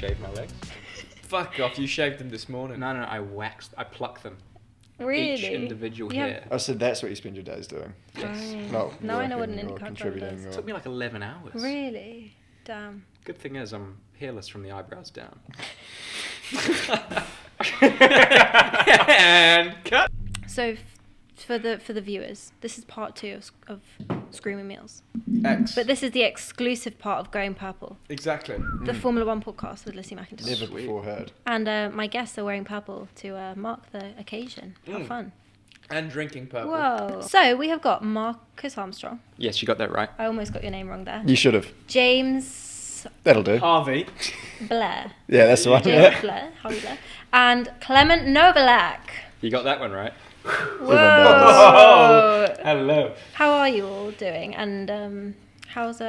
shave my legs. Fuck off, you shaved them this morning. No, I pluck them. Really? Each individual hair. I said that's what you spend your days doing. Yes. Not now I know what an working or Indycar driver contributing. does. It took me like 11 hours. Really? Damn. Good thing is I'm hairless from the eyebrows down. And cut. So, for the viewers, this is part 2 of Screaming Meals. X. But this is the exclusive part of Going Purple, Exactly. the Formula 1 podcast with Lissie Mackintosh. Never before heard. And my guests are wearing purple to mark the occasion. How fun. And drinking purple. Whoa. So, we have got Marcus Armstrong. Yes, you got that right. I almost got your name wrong there. You should have. James That'll do. Harvey. Blair. Yeah, that's the one. James Blair. Harvey-Blair. And Clement Novalak. You got that one right. Whoa. Hello. How are you all doing? And how's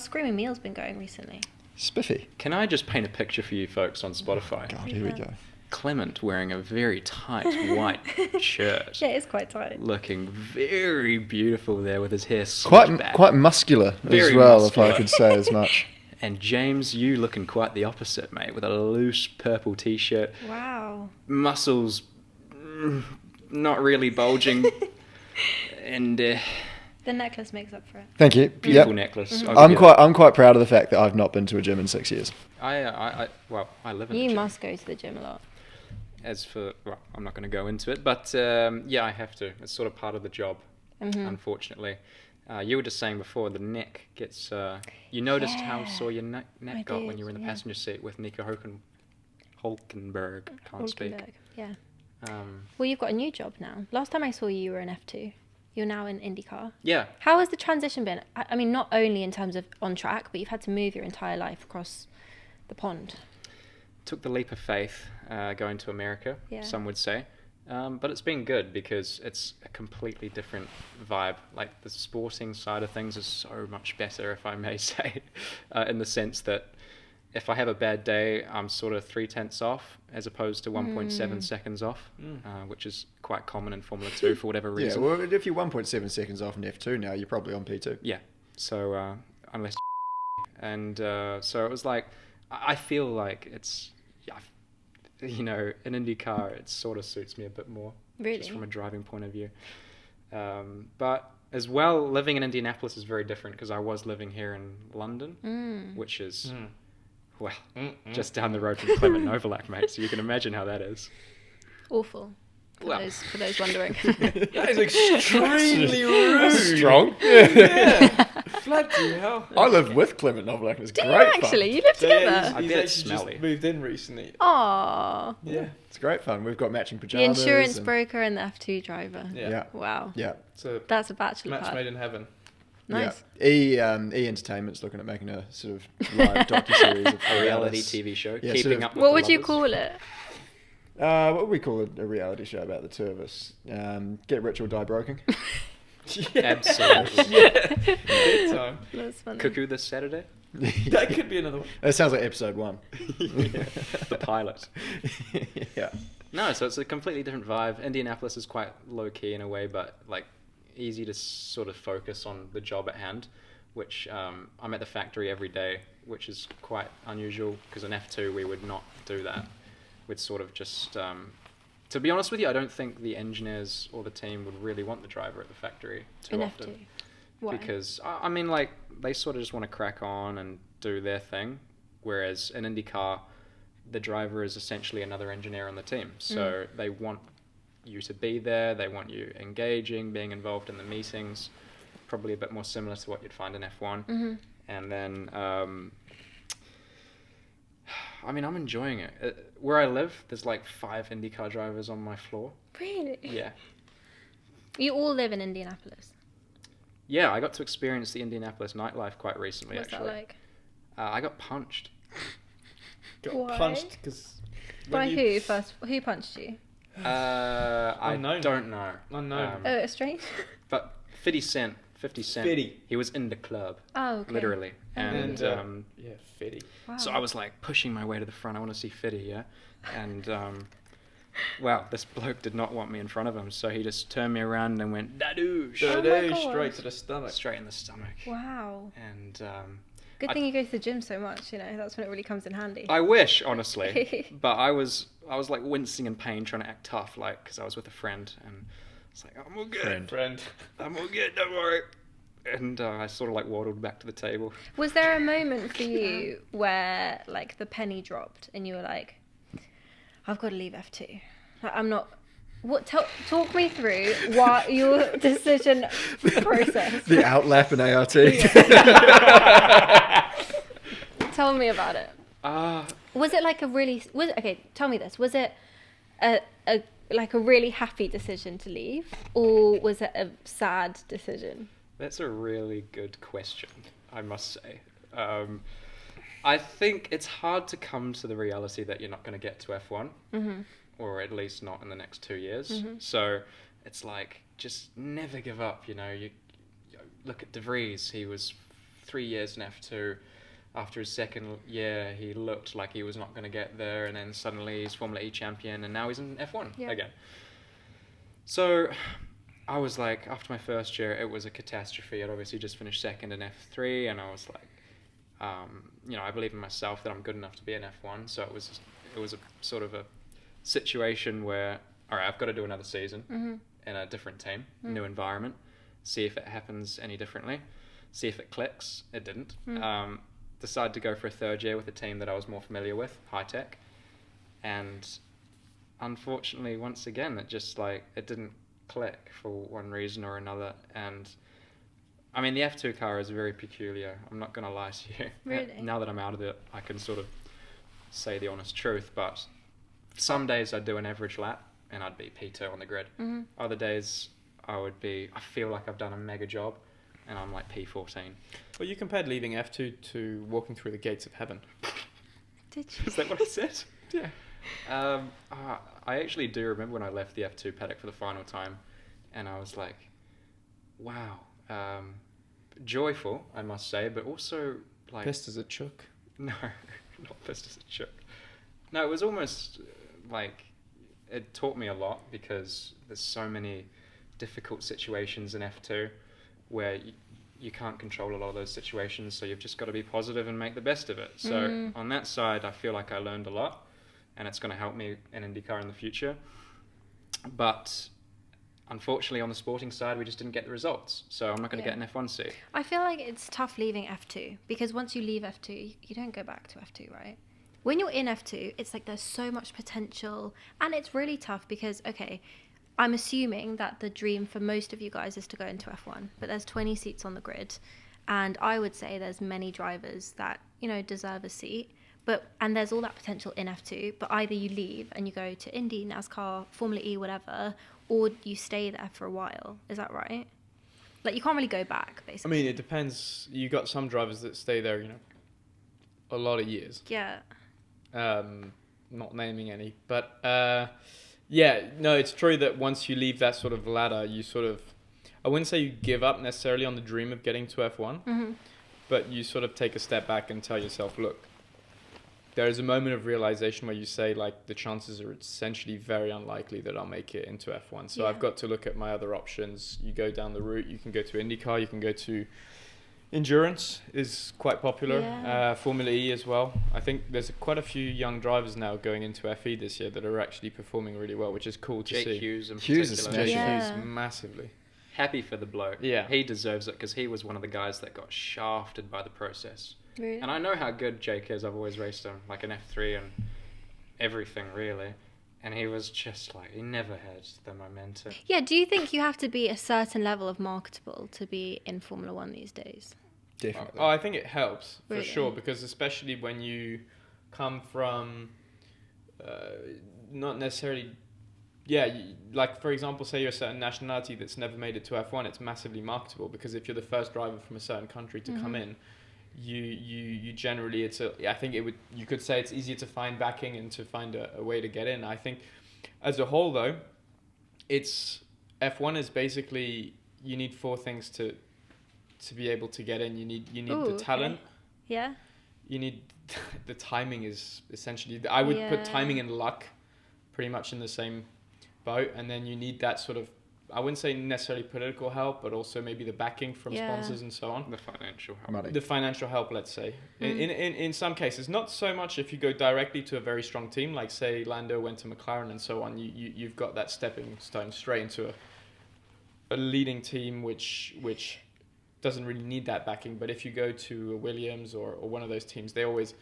Screaming Meals been going recently? Spiffy. Can I just paint a picture for you folks on Spotify? God, here we go. Clement wearing a very tight white shirt. Yeah, it's quite tight. Looking very beautiful there with his hair slicked back. Quite muscular Very as well, muscular. if I could say as much. And James, you looking quite the opposite, mate, with a loose purple t-shirt. Wow. Muscles not really bulging. And The necklace makes up for it. Thank you. beautiful Yep. necklace. Mm-hmm. I'll give you that. I'm quite proud of the fact that I've not been to a gym in 6 years. I live in the You gym. must go to the gym a lot. Well, I'm not going to go into it, but yeah, I have to. It's sort of part of the job, unfortunately. You were just saying before, the neck gets... you noticed how sore your neck I got when did, you were in the yeah. passenger seat with Nico Hulkenberg. Can't speak. Hulkenberg, yeah. Um, Well, you've got a new job now. Last time I saw you, you were in F2. You're now in Indycar. yeah, How has the transition been? I mean, not only in terms of on track, but you've had to move your entire life across the pond. took the leap of faith going to America, Yeah. some would say. But it's been good because it's a completely different vibe. Like the sporting side of things is so much better, if I may say, in the sense that if I have a bad day, I'm sort of 0.3 off as opposed to 1.7 seconds off, which is quite common in Formula 2 for whatever Yeah, reason. well, if you're 1.7 seconds off in F2 now, you're probably on P2. Yeah. So unless and so it was like I feel like it's in IndyCar it sort of suits me a bit more, Really? just from a driving point of view. But as well, living in Indianapolis is very different because I was living here in London, which is just down the road from Clement Novalak, mate. So you can imagine how that is. Awful. Well. For those wondering. That is extremely rude. Strong. Yeah. Bloody hell. I live with Clement Novalak and it's Do great you actually? You live So, yeah, together? he's I bet it's actually smelly. just moved in recently. Aww. Yeah. It's great fun. We've got matching The pajamas. insurance and- broker and the F2 driver. Yeah. Yeah. Wow. Yeah. So That's a bachelor match pad. made in heaven. Nice. Yeah. E Entertainment's looking at making a sort of live docuseries of A reality us. TV show, Yeah, keeping sort of- up with What the would you lovers. call it? What would we call it? A reality show about the two of us. Get rich or die broken. Absolutely. Yeah. Big time. That's funny. Cuckoo this Saturday? That could be another one. That sounds like episode 1. The pilot. Yeah. No, so it's a completely different vibe. Indianapolis is quite low key in a way, but like easy to sort of focus on the job at hand, which I'm at the factory every day, which is quite unusual because in F2 we would not do that. We'd sort of just, to be honest with you, I don't think the engineers or the team would really want the driver at the factory too In often. F2. Why? Because, I mean, like, they sort of just want to crack on and do their thing, whereas in IndyCar, the driver is essentially another engineer on the team. So they want you to be there, they want you engaging, being involved in the meetings, probably a bit more similar to what you'd find in F1. And then, I mean, I'm enjoying it. Where I live, there's like 5 IndyCar drivers on my floor. Really? Yeah. You all live in Indianapolis. Yeah, I got to experience the Indianapolis nightlife quite recently, What's actually. that like? I got punched. Got Why? punched because. By who first? Who punched you? I Unknown. don't know. Unknown. Oh, a strange? But 50 Cent. 50. He was in the club, Oh, okay. literally. And Yeah, 50. Wow. so I was like pushing my way to the front. I want to see Fiddy, yeah? And, well, this bloke did not want me in front of him. So he just turned me around and went, dadoosh. Oh my Dirty, gosh. straight to the stomach. Straight in the stomach. Wow. And Good thing you go to the gym so much, you know, that's when it really comes in handy. I wish, honestly, but I was like wincing in pain trying to act tough, like, because I was with a friend, and it's like, I'm all good, Friend. I'm all good, don't worry. And I sort of like waddled back to the table. Was there a moment for you where, like, the penny dropped and you were like, I've got to leave F2? Like, I'm not... Talk me through what your decision process. The outlap and ART. Tell me about it. Was it like a really... okay, tell me this. Was it a really happy decision to leave? Or was it a sad decision? That's a really good question, I must say. I think it's hard to come to the reality that you're not going to get to F1, or at least not in the next 2 years. So it's like, just never give up, you know. You look at De Vries, he was 3 years in F2. After his second year, he looked like he was not going to get there, and then suddenly he's Formula E champion, and now he's in F1 again. So I was like, after my first year, it was a catastrophe. I'd obviously just finished second in F3, and I was like, you know, I believe in myself that I'm good enough to be in F1. So it was a sort of a situation where, all right, I've got to do another season in a different team, new environment, see if it happens any differently, see if it clicks. It didn't. Decided to go for a third year with a team that I was more familiar with, High Tech, and unfortunately, once again, it didn't click for one reason or another. And I mean, the F2 car is very peculiar, I'm not going to lie to you. Really? Now that I'm out of it, I can sort of say the honest truth, but some days I'd do an average lap and I'd be P2 on the grid. Other days I feel like I've done a mega job and I'm like P14. Well, you compared leaving F2 to walking through the gates of heaven. Did you? Is that what I said? Yeah. I actually do remember when I left the F2 paddock for the final time, and I was like, wow, joyful, I must say, but also like... Pissed as a chook. No, not pissed as a chook. No, it was almost like it taught me a lot, because there's so many difficult situations in F2 where you can't control a lot of those situations, so you've just got to be positive and make the best of it. So on that side, I feel like I learned a lot, and it's going to help me in IndyCar in the future. But unfortunately, on the sporting side, we just didn't get the results. So I'm not going to get an F1 seat. I feel like it's tough leaving F2, because once you leave F2, you don't go back to F2, right? When you're in F2, it's like there's so much potential, and it's really tough because, okay, I'm assuming that the dream for most of you guys is to go into F1, but there's 20 seats on the grid, and I would say there's many drivers that, you know, deserve a seat. And there's all that potential in F2, but either you leave and you go to Indy, NASCAR, Formula E, whatever, or you stay there for a while. Is that right? Like, you can't really go back, basically. I mean, it depends. You got some drivers that stay there, you know, a lot of years. Yeah. Not naming any, but yeah, no, it's true that once you leave that sort of ladder, you sort of, I wouldn't say you give up necessarily on the dream of getting to F1, but you sort of take a step back and tell yourself, look, there is a moment of realization where you say, like, the chances are essentially very unlikely that I'll make it into F1. So I've got to look at my other options. You go down the route, you can go to IndyCar, you can go to Endurance is quite popular, Formula E as well. I think there's quite a few young drivers now going into FE this year that are actually performing really well, which is cool to see. Jake Hughes in Hughes is particular. smashing. Hughes massively. Happy for the bloke. Yeah. He deserves it, because he was one of the guys that got shafted by the process. Really? And I know how good Jake is. I've always raced him, like an F3 and everything, really. And he was just like, he never had the momentum. Yeah, do you think you have to be a certain level of marketable to be in Formula One these days? Definitely. Oh, I think it helps, for Really? sure, because especially when you come from not necessarily... like, for example, say you're a certain nationality that's never made it to F1, it's massively marketable, because if you're the first driver from a certain country to come in, you generally, you could say it's easier to find backing and to find a way to get in. I think as a whole, though, F1 is basically, you need 4 things to be able to get in. You need the talent. Okay. Yeah. You need the timing is essentially, I would put timing and luck pretty much in the same boat, and then you need that sort of I wouldn't say necessarily political help, but also maybe the backing from sponsors and so on. The financial help. Money. The financial help, let's say. In some cases, not so much if you go directly to a very strong team, like say Lando went to McLaren and so on, you've got that stepping stone straight into a leading team which doesn't really need that backing. But if you go to a Williams or one of those teams, they always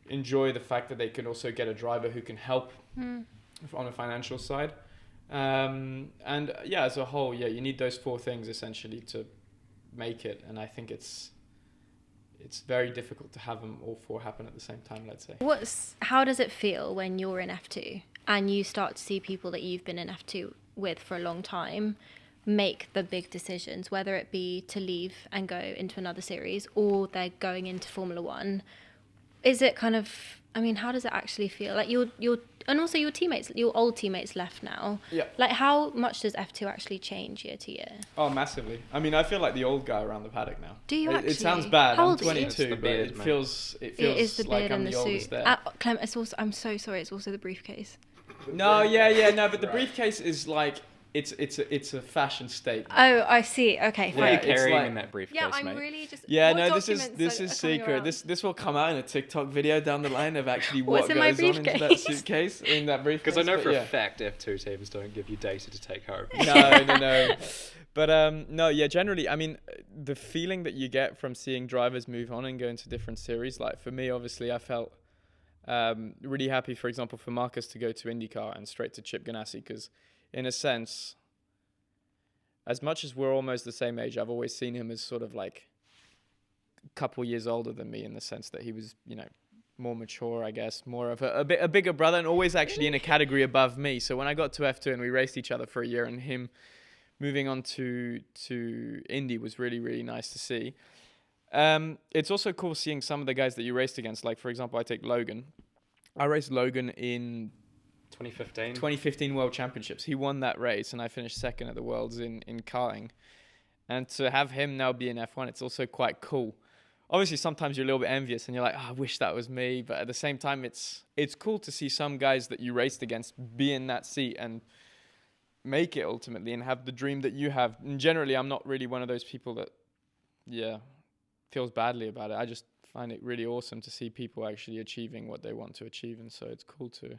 enjoy the fact that they can also get a driver who can help on a financial side. And as a whole, you need those 4 things essentially to make it. And I think it's very difficult to have them all 4 happen at the same time, let's say. How does it feel when you're in F2 and you start to see people that you've been in F2 with for a long time make the big decisions, whether it be to leave and go into another series or they're going into Formula One? Is it kind of, I mean, how does it actually feel? Like and also your teammates, your old teammates left now. Yeah. Like how much does F2 actually change year to year? Oh, massively. I mean, I feel like the old guy around the paddock now. Do you actually? It sounds bad. How I'm old are you? 22, but it feels like I'm the oldest there. Clement, it's also, I'm so sorry, it's also the briefcase. No, but the briefcase is like, it's a fashion statement. Oh, I see. Okay, What are you fine. carrying in that briefcase, Yeah, I'm mate? really just. Yeah, what no, this documents is are coming secret. around? This will come out in a TikTok video down the line of actually What's what in my goes on into that briefcase? suitcase, in that briefcase. Because I know but for yeah. a fact F2 teams don't give you data to take home. No. But generally, I mean, the feeling that you get from seeing drivers move on and go into different series, like for me, obviously, I felt really happy, for example, for Marcus to go to IndyCar and straight to Chip Ganassi, because in a sense, as much as we're almost the same age, I've always seen him as sort of like a couple years older than me, in the sense that he was, more mature, I guess, more of a bigger brother, and always actually in a category above me. So when I got to F2 and we raced each other for a year, and him moving on to Indy was really, really nice to see. It's also cool seeing some of the guys that you raced against. Like, for example, I take Logan. I raced Logan in 2015 World Championships. He won that race, and I finished second at the Worlds in karting. And to have him now be in F1, it's also quite cool. Obviously, sometimes you're a little bit envious, and you're like, I wish that was me. But at the same time, it's cool to see some guys that you raced against be in that seat and make it ultimately, and have the dream that you have. And generally, I'm not really one of those people that, feels badly about it. I just find it really awesome to see people actually achieving what they want to achieve, and so it's cool to.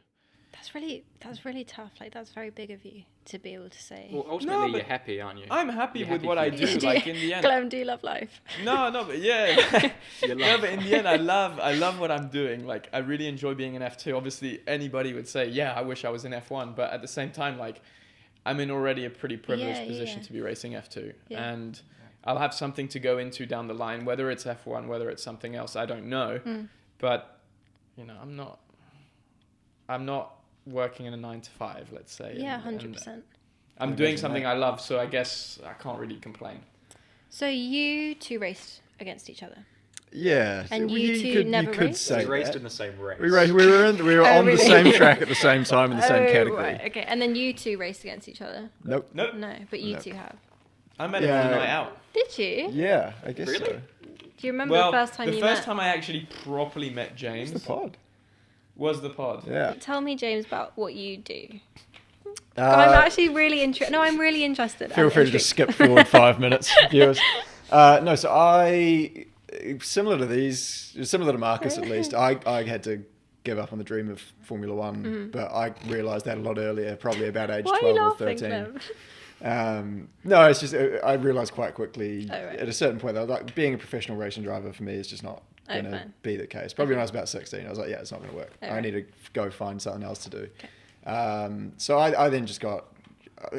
That's really tough. Like, that's very big of you to be able to say. Well, ultimately, you're happy, aren't you? I'm happy You're with happy what for I you. do. Like, in the end, Clem, do you love life? No, but yeah. No, but in the end, I love what I'm doing. Like, I really enjoy being in F2. Obviously, anybody would say, I wish I was in F1. But at the same time, like, I'm in already a pretty privileged position to be racing F2. Yeah. And I'll have something to go into down the line, whether it's F1, whether it's something else, I don't know. But, I'm not working in a 9 to 5, let's say. Yeah, 100%. I'm doing something I love, so I guess I can't really complain. So you two raced against each other? Yeah. And you two never raced? Say We raced that. in the same race. We were on the same track at the same time in the same category. Right, okay. And then you two raced against each other? Nope. No, but you two have. I met him on a night out. Did you? Yeah, I guess Really? so. Do you remember the first time you met? The first time I actually properly met James was the pod. Yeah. Tell me, James, about what you do. I'm actually really interested. No, I'm really interested. Feel free to just skip forward 5 minutes, viewers. No, so similar to Marcus at least, I had to give up on the dream of Formula One, but I realised that a lot earlier, probably about age 12 or 13. No, it's just I realised quite quickly at a certain point that like being a professional racing driver for me is just not going to be the case. Probably when I was about 16, I was like, it's not going to work. I need to go find something else to do. Okay. So I then just got.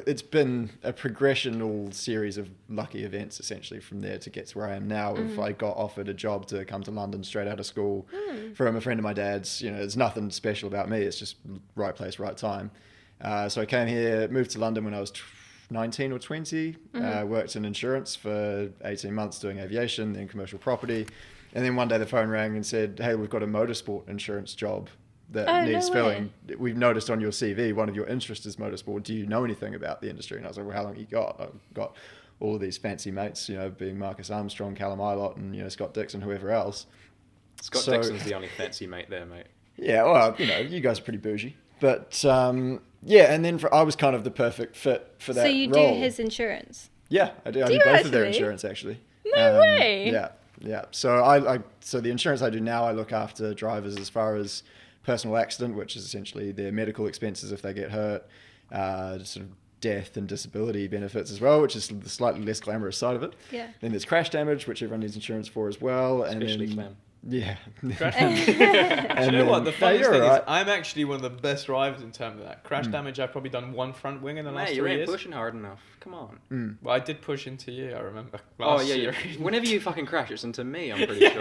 It's been a progressional series of lucky events essentially from there to get to where I am now. If I got offered a job to come to London straight out of school from a friend of my dad's, there's nothing special about me. It's just right place, right time. So I came here, moved to London when I was 19 or 20, worked in insurance for 18 months doing aviation, then commercial property. And then one day the phone rang and said, hey, we've got a motorsport insurance job that needs filling. We've noticed on your CV, one of your interests is motorsport. Do you know anything about the industry? And I was like, well, how long you got? I've got all of these fancy mates, being Marcus Armstrong, Callum Ilott, and, Scott Dixon, whoever else. Dixon's the only fancy mate there, mate. Yeah, well, you guys are pretty bougie. But and then I was kind of the perfect fit for that So you role. do his insurance? Yeah, I do. I Do do you both of their actually? insurance actually. No way. Yeah. So so the insurance I do now, I look after drivers as far as personal accident, which is essentially their medical expenses if they get hurt, sort of death and disability benefits as well, which is the slightly less glamorous side of it. Yeah. Then there's crash damage, which everyone needs insurance for as well. Especially and then, Clem. Yeah. Crash And damage. You know what? The then- funniest you're thing alright. is, I'm actually one of the best drivers in terms of that. Crash damage, I've probably done one front wing in the last Mate, you 3 ain't years. pushing hard enough. Come on. Well, I did push into you, I remember. Oh last yeah, year. whenever you fucking crash, it's into me. I'm pretty sure.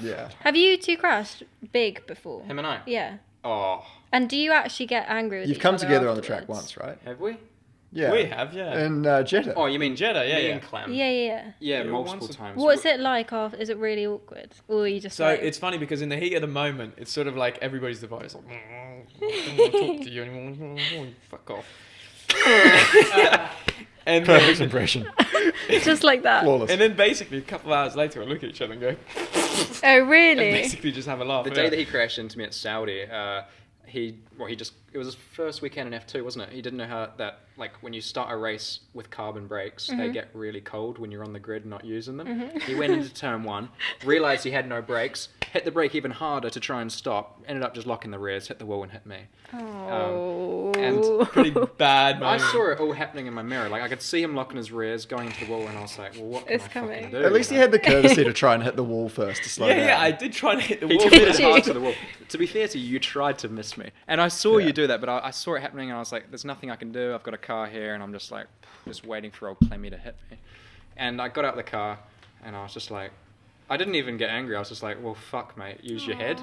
Yeah. Have you two crashed big before? Him and I. Yeah. Oh, And do you actually get angry with You've each come other together on the track afterwards? once, right? have we? Yeah. We have, yeah. And Jeddah. Oh, you mean Jeddah, yeah, Me yeah. and Clem. Yeah. Yeah, Yeah, multiple once- times. What's it like? Is it really awkward? Or are you just So like... it's funny because in the heat of the moment, it's sort of like everybody's device. Like, I don't want to talk to you anymore. Fuck off. And Perfect then, impression. just like that? Flawless. and then basically a couple of hours later, I look at each other and go, Oh, and really? basically just have a laugh. The yeah. day that he crashed into me at Saudi, it was his first weekend in F2, wasn't it? He didn't know how that, like, when you start a race with carbon brakes, they get really cold when you're on the grid not using them. He went into turn one, realised he had no brakes, hit the brake even harder to try and stop, ended up just locking the rears, hit the wall and hit me. Oh. and Pretty bad I moment. saw it all happening in my mirror. Like, I could see him locking his rears, going into the wall, and I was like, well, what can It's I fucking coming. do? At least he you know? had the courtessy to try and hit the wall first to slow down. Yeah, I did try to hit the He wall. did Did it hard you? to the wall. To be fair to you, you tried to miss me. And I saw Yeah. you do that, but I saw it happening and I was like, there's nothing I can do. I've got a car here and I'm just like, just waiting for old Clemmy to hit me. And I got out the car and I was just like, I didn't even get angry. I was just like, well, fuck, mate, use your head.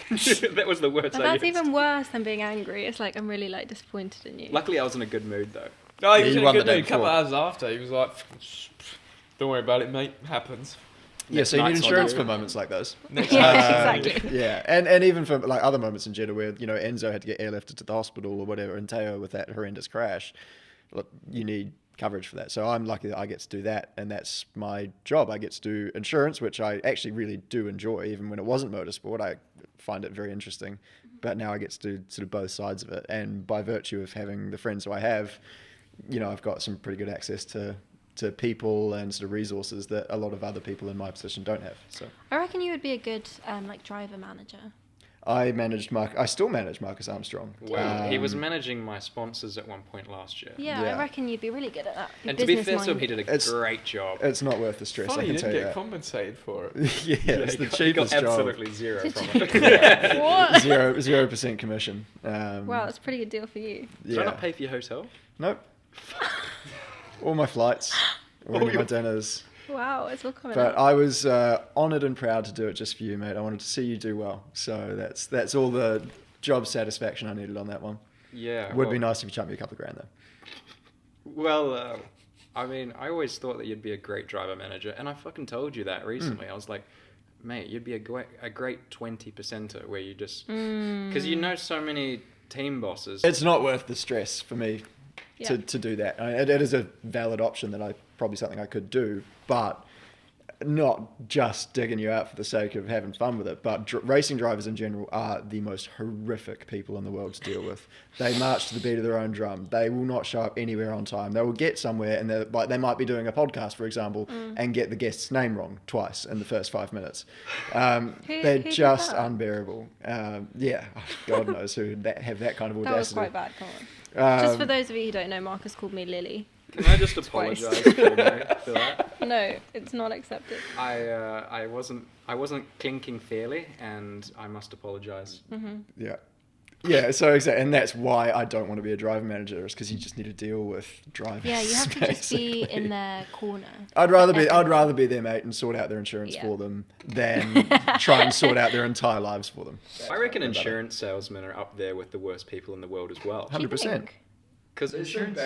That was the words But I that's used. even worse than being angry. It's like, I'm really like disappointed in you. Luckily, I was in a good mood though. No, he Yeah, was you in a won good the day mood. A couple before. hours after, he was like, don't worry about it, mate. Happens. Yeah, so you need Night's on insurance you. for moments like those. Yeah, exactly. Yeah, and even for like other moments in Jeddah where Enzo had to get airlifted to the hospital or whatever, and Teo with that horrendous crash, look, you need coverage for that. So I'm lucky that I get to do that, and that's my job. I get to do insurance, which I actually really do enjoy. Even when it wasn't motorsport, I find it very interesting. But now I get to do sort of both sides of it, and by virtue of having the friends who I have, I've got some pretty good access to people and sort of resources that a lot of other people in my position don't have. So I reckon you would be a good like driver manager. I still manage Marcus Armstrong. Wow. He was managing my sponsors at one point last year. Yeah, Yeah. I reckon you'd be really good at that. And to be fair to him, Business-minded. he did a It's- great job. It's not worth the stress. Funny, I you can tell didn't you get that. compensated for it. Yeah, it's the he got cheapest job. absolutely zero from it. What? 0% commission. Wow, that's a pretty good deal for you. Did I not pay for your hotel? Nope. All my flights, all my dinners. Wow, it's all coming But out. I was honoured and proud to do it just for you, mate. I wanted to see you do well. So that's all the job satisfaction I needed on that one. Yeah. Would be nice if you chucked me a couple of grand though. Well, I mean, I always thought that you'd be a great driver manager, and I fucking told you that recently. I was like, mate, you'd be a great 20%er where you just... Because you know so many team bosses. It's not worth the stress for me Yeah. to do that. I mean, it is a valid option that probably something I could do, but not just digging you out for the sake of having fun with it. But racing drivers in general are the most horrific people in the world to deal with. They march to the beat of their own drum. They will not show up anywhere on time. They will get somewhere and they might be doing a podcast, for example, and get the guest's name wrong twice in the first 5 minutes. They're who did just that? unbearable. Yeah, God knows who have that kind of That was audacity. quite bad, come on. Just for Um, those of you who don't know, Marcus called me Lily. Can I just Twice. apologise for that? No, it's not accepted. I wasn't clinking fairly, and I must apologise. Yeah, so exactly, and that's why I don't want to be a driver manager, is because you just need to deal with drivers. Yeah, you have to just be basically. in their corner. I'd rather be their mate and sort out their insurance Yeah. for them than try and sort out their entire lives for them. I reckon insurance salesmen are up there with the worst people in the world as well. Do you 100%. think? Because insurance...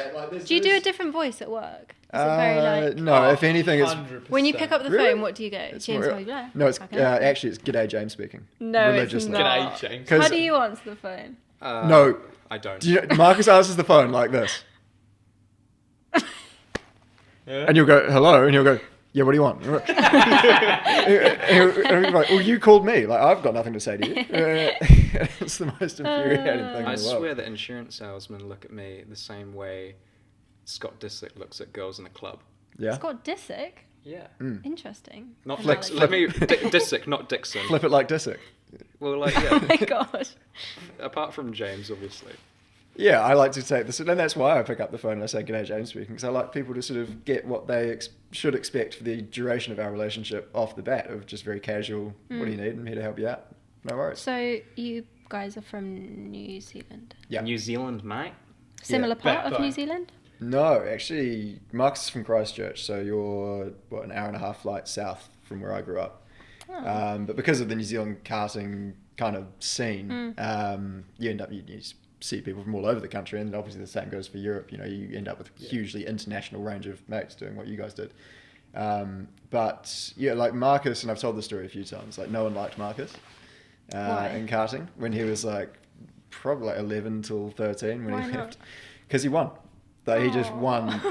Do you do a different voice at work? Is it very like... No, if anything, it's 100%. When you pick up the Really? phone, what do you go? it's James more- Harvey-Blair? no, it's How can I help you? actually it's G'day James speaking. No, it's religiously. not. G'day, James. 'Cause- How do you answer the phone? No, I don't. do you know, Marcus answers the phone like this, Yeah. and you'll go hello, and he'll go Yeah, what do you want? Like, well, you called me. Like, I've got nothing to say to you. It's the most infuriating thing in the I world. swear that insurance salesmen look at me the same way Scott Disick looks at girls in a club. Yeah. Scott Disick. Yeah. Interesting. Not Analogy. Let me Disick, not Dixon. Flip it like Disick. Well, like Oh yeah. my god. Apart from James, obviously. Yeah, I like to take this, and that's why I pick up the phone and I say, "G'day, James speaking," because I like people to sort of get what they should expect for the duration of our relationship off the bat, of just very casual. What do you need? I'm here to help you out. No worries. So you guys are from New Zealand. Yeah. New Zealand, mate. Similar part of backbone. New Zealand? No, actually, Marcus is from Christchurch, so you're an hour and a half flight south from where I grew up. Oh. But because of the New Zealand karting kind of scene, you end up you see people from all over the country, and obviously the same goes for Europe. You know, you end up with a hugely international range of mates doing what you guys did. But yeah, like Marcus, and I've told this story a few times. Like, no one liked Marcus in karting when he was like probably like 11 till 13 when Why he not? left, because he won. Like, he just Aw. won.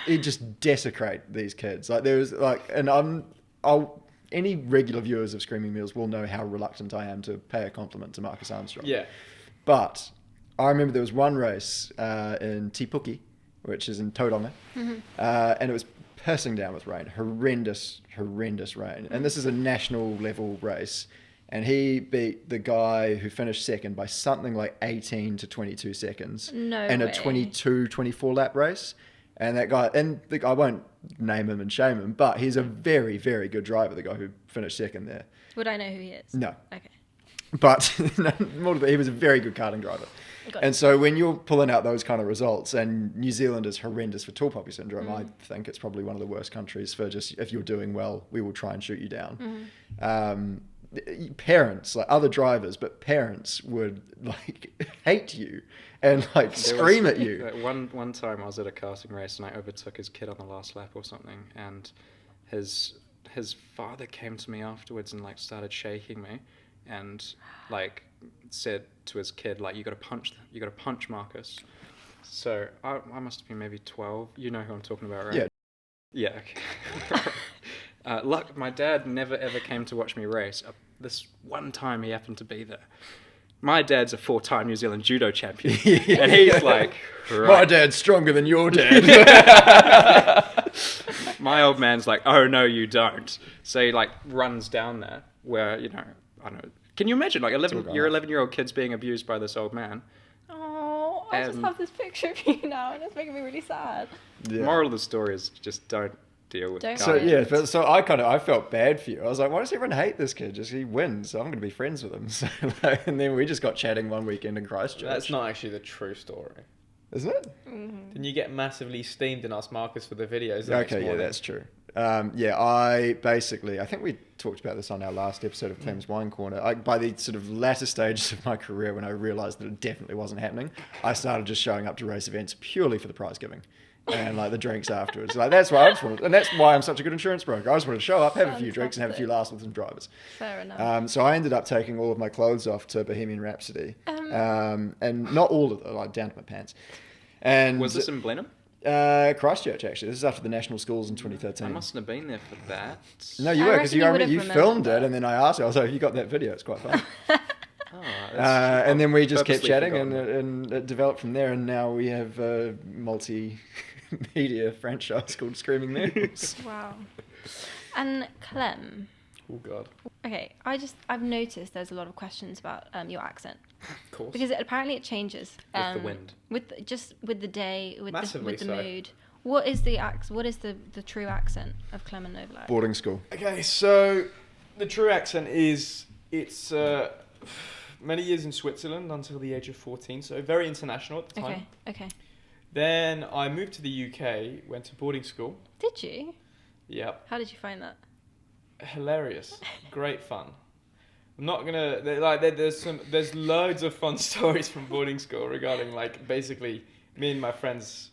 He just desecrate these kids. Like, there was like, and any regular viewers of Screaming Meals will know how reluctant I am to pay a compliment to Marcus Armstrong. Yeah. But I remember there was one race in Te Puke, which is in Tauranga, and it was pissing down with rain, horrendous rain. And this is a national level race, and he beat the guy who finished second by something like 18 to 22 seconds No in a way. 24 lap race. And that guy, I won't name him and shame him, but he's a very, very good driver, the guy who finished second there. Would I know who he is? No. Okay. But more than that, he was a very good karting driver. Got it. And so when you're pulling out those kind of results, and New Zealand is horrendous for tall poppy syndrome, I think it's probably one of the worst countries for just, if you're doing well, we will try and shoot you down. Parents, like other drivers, but parents would like hate you and like scream at you. One time I was at a karting race and I overtook his kid on the last lap or something, and his father came to me afterwards and like started shaking me and like said to his kid, like, you got to punch Marcus. So I must have been maybe 12. You know who I'm talking about, right? Yeah. Okay. Look, my dad never ever came to watch me race. This one time he happened to be there. My dad's a 4-time New Zealand judo champion. And he's like, right. My dad's stronger than your dad. My old man's like, oh, no, you don't. So he like runs down there where, you know, I don't know. Can you imagine like 11-year-old kids being abused by this old man? Oh, I just have this picture of you now, and it's making me really sad. Yeah. Moral of the story is just don't deal with Don't guys. So yeah, so I felt bad for you. I was like, why does everyone hate this kid? Just he wins, so I'm going to be friends with him. So like, and then we just got chatting one weekend in Christchurch. That's not actually the true story. Isn't it? Didn't you get massively steamed and ask Marcus for the videos? Okay, yeah, that's true. I think we talked about this on our last episode of Clem's Wine Corner. By the sort of latter stages of my career, when I realised that it definitely wasn't happening, I started just showing up to race events purely for the prize giving and like the drinks afterwards. Like that's why and that's why I'm such a good insurance broker. I just wanted to show up, have a few drinks, and have a few laughs with some drivers. Fair enough. So I ended up taking all of my clothes off to Bohemian Rhapsody, and not all of them, like down to my pants. And Was this in Blenheim? Christchurch, actually. This is after the national schools in 2013. I mustn't have been there for that. No, you I were, because reckon you would have you remembered filmed it, that. and then I asked you, I was like, have you got that video? It's quite fun. Oh, that's- And then we just kept purposely chatting, forgotten. and it developed from there, and now we have a multi-media franchise called Screaming Meals. Wow. And Clem, Oh god. okay, I've noticed there's a lot of questions about your accent. Of course. Because apparently it changes With the wind. with the day, with Massively the so. mood. What is the true accent of Clement Novalak? Boarding school. Okay, so the true accent is it's many years in Switzerland until the age of 14, so very international at the time. Okay. Then I moved to the UK, went to boarding school. Did you? Yep, How did you find that? hilarious, great fun. I'm not gonna there's loads of fun stories from boarding school regarding like basically me and my friends.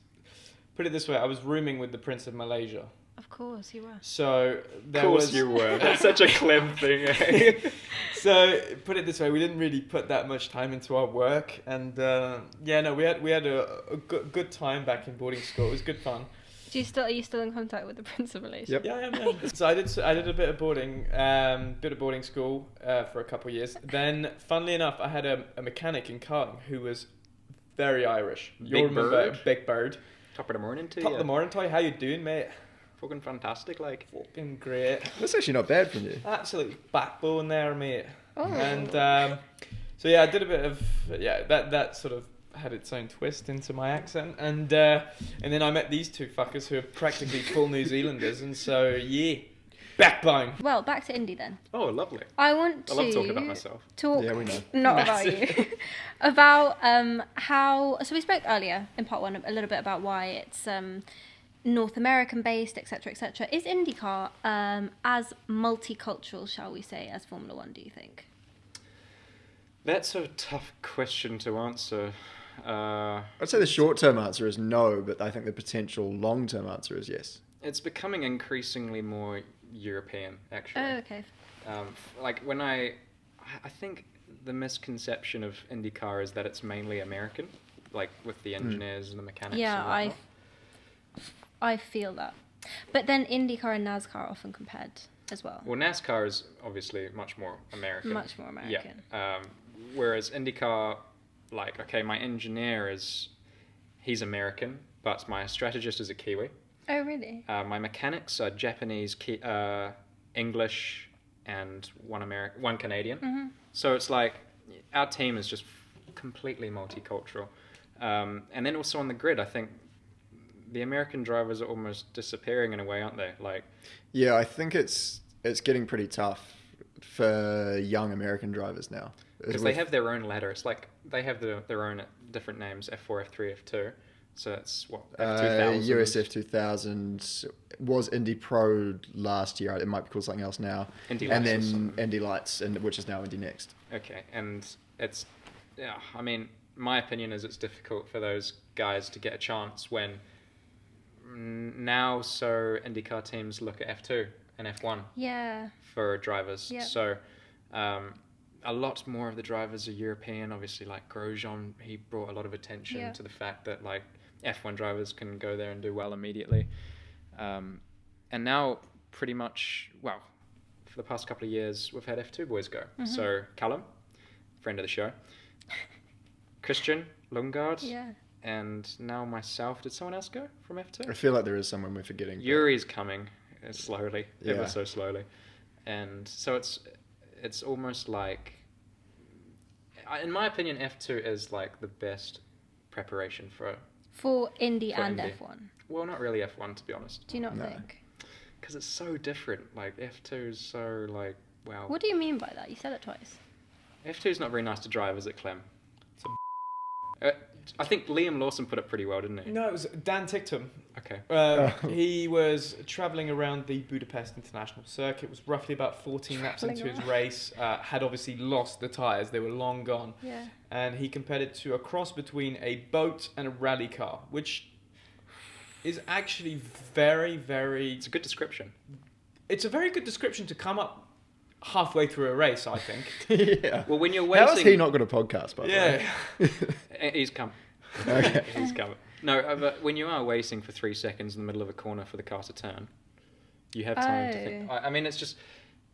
Put it this way, I was rooming with the Prince of Malaysia. Of course you were. So Of course you were. That's such a Clem thing. Eh? So put it this way, we didn't really put that much time into our work, and we had a good time back in boarding school. It was good fun. Did Are you still in contact with the Prince of Malaysia? Yep. Yeah, I am. Yeah. So I did a bit of boarding school for a couple of years. Then, funnily enough, I had a mechanic in karting who was very Irish. You'll remember Big Bird. Top of the morning to you. Top of the morning, Toy. How you doing, mate? Fucking fantastic, like. Fucking great. That's actually not bad from you. Absolute backbone there, mate. Oh. And so yeah, I did a bit of that sort of had its own twist into my accent, and then I met these two fuckers who are practically full New Zealanders, and so yeah, backbone. Well, back to Indy then. Oh, lovely. I love talking about myself. Talk Yeah, we know. not about you. About how. So we spoke earlier in part one a little bit about why it's North American based, etc., etc. Is IndyCar as multicultural, shall we say, as Formula One? Do you think? That's a tough question to answer. I'd say the short-term answer is no, but I think the potential long-term answer is yes. It's becoming increasingly more European, actually. Oh, okay. Like when I think the misconception of IndyCar is that it's mainly American, like with the engineers and the mechanics. Yeah, and whatnot. I feel that. But then IndyCar and NASCAR are often compared as well. Well, NASCAR is obviously much more American. Much more American. Yeah. Whereas IndyCar, like, okay, my engineer he's American, but my strategist is a Kiwi. Oh, really? My mechanics are Japanese, English, and one Canadian. Mm-hmm. So it's like our team is just completely multicultural. And then also on the grid, I think the American drivers are almost disappearing in a way, aren't they? Like, yeah, I think it's getting pretty tough for young American drivers now. because they have their own ladder. It's like they have their own different names: F4, F3, F2. So that's what F2000. USF 2000 was Indy Pro last year. It might be called something else now. Indy and Lights or then something. Indy Lights, which is now Indy Next. Okay, and it's I mean, my opinion is it's difficult for those guys to get a chance when now IndyCar teams look at F2 and F1 Yeah. for drivers. Yep. So a lot more of the drivers are European. Obviously, like Grosjean, he brought a lot of attention Yeah. to the fact that like F1 drivers can go there and do well immediately. And now pretty much, well, for the past couple of years, we've had F2 boys go. Mm-hmm. So Callum, friend of the show, Christian Lundgaard, Yeah. and now myself. Did someone else go from I F2? feel like there is someone we're forgetting. but- Yuri's coming slowly, Yeah. ever so slowly. And so it's almost like, in my opinion, F2 is like the best preparation for Indy For and Indy. F1. well, not really F1 to be honest, Do you not No. think? because it's so different. Like F2 is so like, wow. What do you mean by that? You said it twice. F2 is not very nice to drive, is it, Clem? I think Liam Lawson put it pretty well, didn't he? No, it was Dan Ticktum. Okay. He was travelling around the Budapest International Circuit. Was roughly about 14 laps Travelling into his around. race. Had obviously lost the tyres; they were long gone. Yeah. And he compared it to a cross between a boat and a rally car, which is actually very, very. It's a good description. It's a very good description to come up halfway through a race, I think. yeah. Well, when you're How has waiting, he not got a podcast, by the way? he's come. Okay. He's coming. No, but when you are waiting for 3 seconds in the middle of a corner for the car to turn, you have time to think. I mean, it's just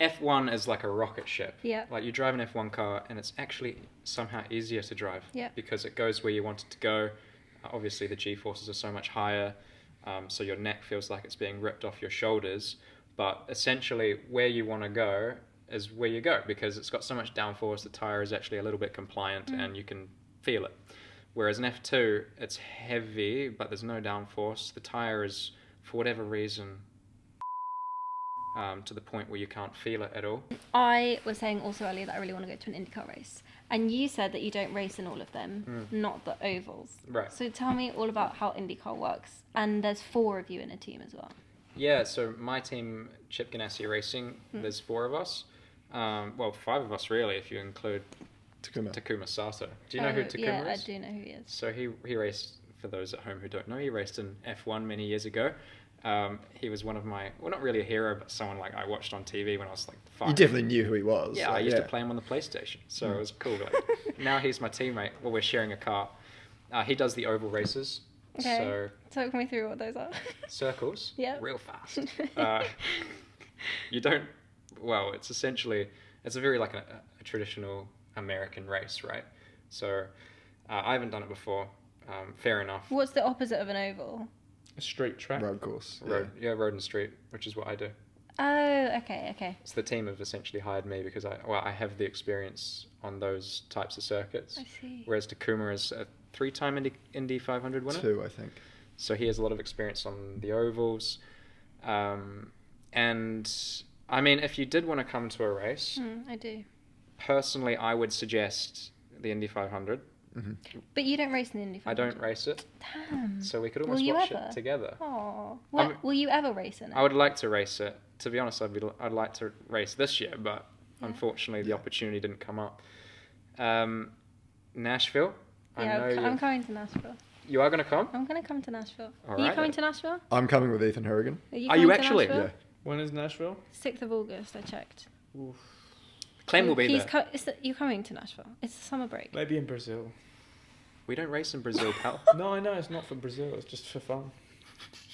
F1 is like a rocket ship. Yeah. Like you drive an F1 car, and it's actually somehow easier to drive. Yeah. Because it goes where you want it to go. Obviously, the G-forces are so much higher, so your neck feels like it's being ripped off your shoulders. But essentially, where you want to go is where you go, because it's got so much downforce. The tire is actually a little bit compliant, and you can feel it. Whereas in F2, it's heavy, but there's no downforce. The tire is, for whatever reason, to the point where you can't feel it at all. I was saying also earlier that I really want to go to an IndyCar race. And you said that you don't race in all of them, not the ovals. Right. So tell me all about how IndyCar works. And there's 4 of you in a team as well. Yeah, so my team, Chip Ganassi Racing, there's 4 of us. Well, 5 of us really, if you include Takuma Sato. Do you know who Takuma yeah, is? I do know who he is. So he raced, for those at home who don't know, he raced in F1 many years ago. He was one of my, well, not really a hero, but someone like I watched on TV when I was like 5. You definitely knew who he was. Yeah, so, I used to play him on the PlayStation, so it was cool. Like, now he's my teammate. Well, we're sharing a car. He does the oval races, Okay. So Talk me through what those are. circles, Yeah. real fast. You don't. Well, it's essentially it's a very like a traditional American race, right? So I haven't done it before. Fair enough. What's the opposite of an oval? A straight track. Road course. Road and street, which is what I do. Oh, okay. So the team have essentially hired me because I have the experience on those types of circuits. I see. Whereas Takuma is a 3-time Indy 500 winner. 2, I think. So he has a lot of experience on the ovals. And I mean, if you did want to come to a race, I do. personally, I would suggest the Indy 500. Mm-hmm. But you don't race in the Indy 500. I don't race it. Damn. So we could Will almost you watch ever? it together. Oh. I'm- Will you ever race in it? I would like to race it. To be honest, I'd like to race this year, but Yeah. unfortunately the opportunity didn't come up. Nashville. I Yeah, know I'm coming to Nashville. you are going to come. I'm going to come to Nashville. All Are you right coming then. to Nashville? I'm coming with Ethan Harrigan. Are you, Are coming you to actually? Nashville? Yeah. When is Nashville? 6th of August, I checked. Clem will be there. You're coming to Nashville. It's the summer break. Maybe in Brazil. We don't race in Brazil, pal. No, I know it's not for Brazil. It's just for fun.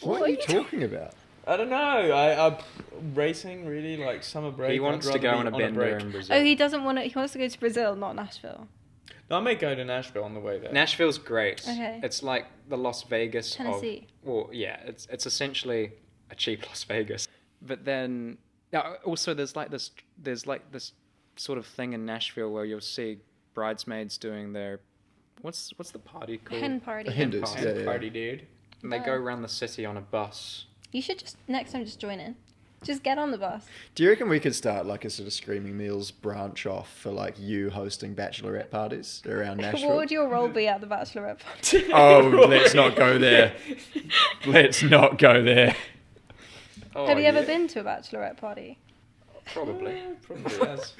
What are you talking about? I don't know. I racing really like summer break. He I'd wants to rather go be on a bender break. in Brazil. Oh, he doesn't want to. He wants to go to Brazil, not Nashville. No, I may go to Nashville on the way there. Nashville's great. Okay. It's like the Las Vegas Tennessee. Well, yeah, it's essentially a cheap Las Vegas. But then also there's this sort of thing in Nashville where you'll see bridesmaids doing their what's the party called? Hen party. A Hindus, party. yeah, yeah. Party, dude. And they go around the city on a bus. You should next time just join in. Just get on the bus. Do you reckon we could start like a sort of Screaming Meals branch off for like you hosting bachelorette parties around Nashville? What would your role be at the bachelorette party? Oh, let's not go there. Let's not go there. Oh, Have you ever yeah, been to a bachelorette party? Probably. Probably has.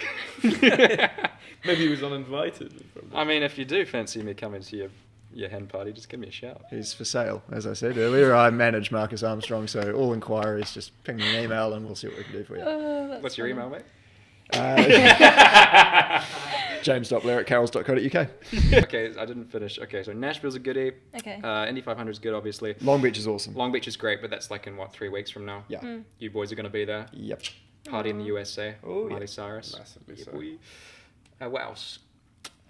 Maybe he was uninvited. Probably. I mean, if you do fancy me coming to your hen party, just give me a shout. He's for sale, as I said earlier. I manage Marcus Armstrong, so all inquiries, just ping me an email and we'll see what we can do for you. That's What's your funny. email, mate? James.blair@carol's.co.uk. Okay, I didn't finish. Okay, so Nashville's a goodie. Okay. Indy 500 is good, obviously. Long Beach is awesome. Long Beach is great, but that's like in 3 weeks from now? Yeah. You boys are going to be there. Yep. Party in the USA. Oh, Miley yeah. Cyrus. Massively Yeah, so. boy. What else?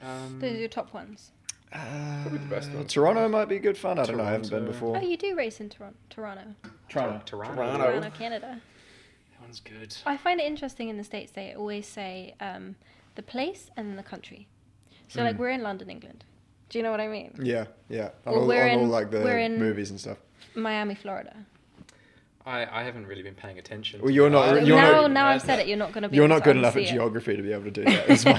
Those are your top ones. Probably the best one. Toronto might be good fun. I don't know. I haven't been Toronto. before. Oh, you do race in Toronto. Toronto. Toronto, Canada. That one's good. I find it interesting in the States, they always say the place and then the country. So, like, we're in London, England. Do you know what I mean? Yeah, yeah. On Well, all, we're on all in- like the we're in- movies and stuff. Miami, Florida. I haven't really been paying attention. Well, you're not. You're now, not. now I've said it, you're not going to be You're able not to good enough at unsee it. geography to be able to do that. Is my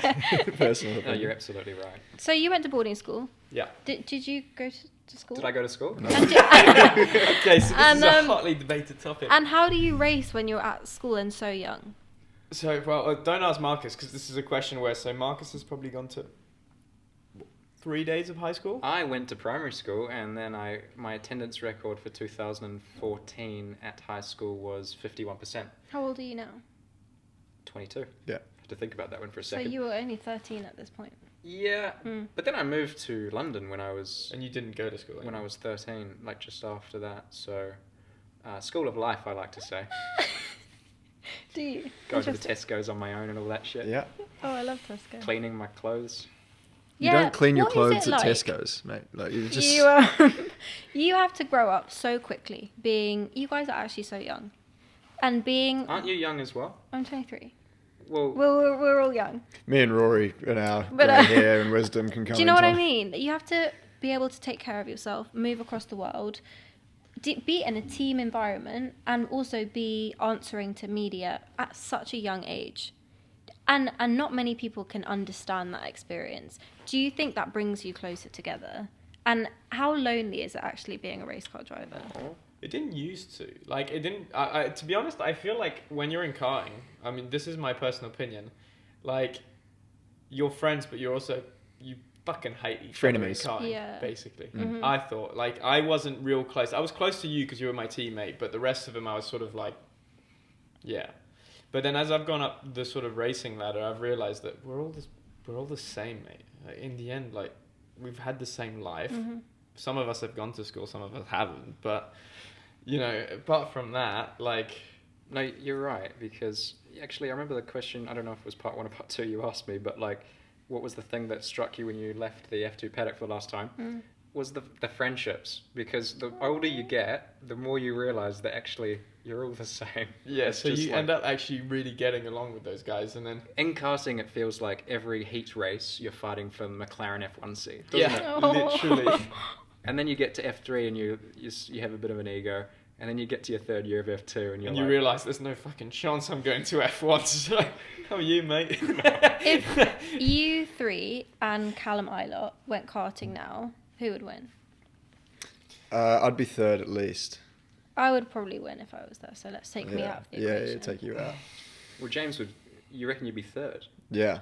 personal No, opinion. you're absolutely right. So, you went to boarding school. Yeah. Did you go to school? Did I go to school? And, Okay, so this And, is a um, hotly debated topic. and how do you race when you're at school and so young? So, well, don't ask Marcus because this is a question where Marcus has probably gone to 3 days of high school. I went to primary school, and then my attendance record for 2014 at high school was 51%. How old are you now? 22. Yeah. I have to think about that one for a So second. you were only 13 at this point. Yeah, but then I moved to London when I was And you didn't go to school. when I was 13, like just after that. So, school of life, I like to say. Do you? Going to the Interesting. Tesco's on my own and all that shit. Yeah. Oh, I love Tesco. Cleaning my clothes. You don't clean your what is clothes it at like? Tesco's, mate. Like you just. You have to grow up so quickly. You guys are actually so young, and Aren't you young as well? I'm 23. Well, We're all young. Me and Rory and our But, grey hair and wisdom can come. Do you know what I in time. mean? You have to be able to take care of yourself, move across the world, be in a team environment, and also be answering to media at such a young age. And not many people can understand that experience. Do you think that brings you closer together? And how lonely is it actually being a race car driver? It didn't used to. Like, it didn't... to be honest, I feel like when you're in karting, I mean, this is my personal opinion, like, you're friends, but you're also... You fucking hate each other in Frenemies. karting, Yeah. basically. Mhm. I thought. Like, I wasn't real close. I was close to you because you were my teammate, but the rest of them I was sort of like... Yeah. But then as I've gone up the sort of racing ladder, I've realised that we're all the same, mate. Like, in the end, like, we've had the same life. Mhm. some of us have gone to school, some of us haven't. But, apart from that, like... No, you're right, because actually I remember the question, I don't know if it was part 1 or part 2 you asked me, but like, what was the thing that struck you when you left the F2 paddock for the last time? Was the friendships, because the older you get, the more you realise that actually you're all the same. Yeah, It's so just you end up actually really getting along with those guys, and then... In karting, it feels like every heat race you're fighting for McLaren F1 seat, doesn't Yeah, it? literally. And then you get to F3 and you have a bit of an ego, and then you get to your 3rd year of F2 and you're you realise there's no fucking chance I'm going to F1. So, how are you, mate? If you 3 and Callum Ilott went karting now, who would win? I'd be 3rd at least. I would probably win if I was there, so let's take me out of the equation. Yeah, take you out. Well, James, you reckon you'd be 3rd? Yeah.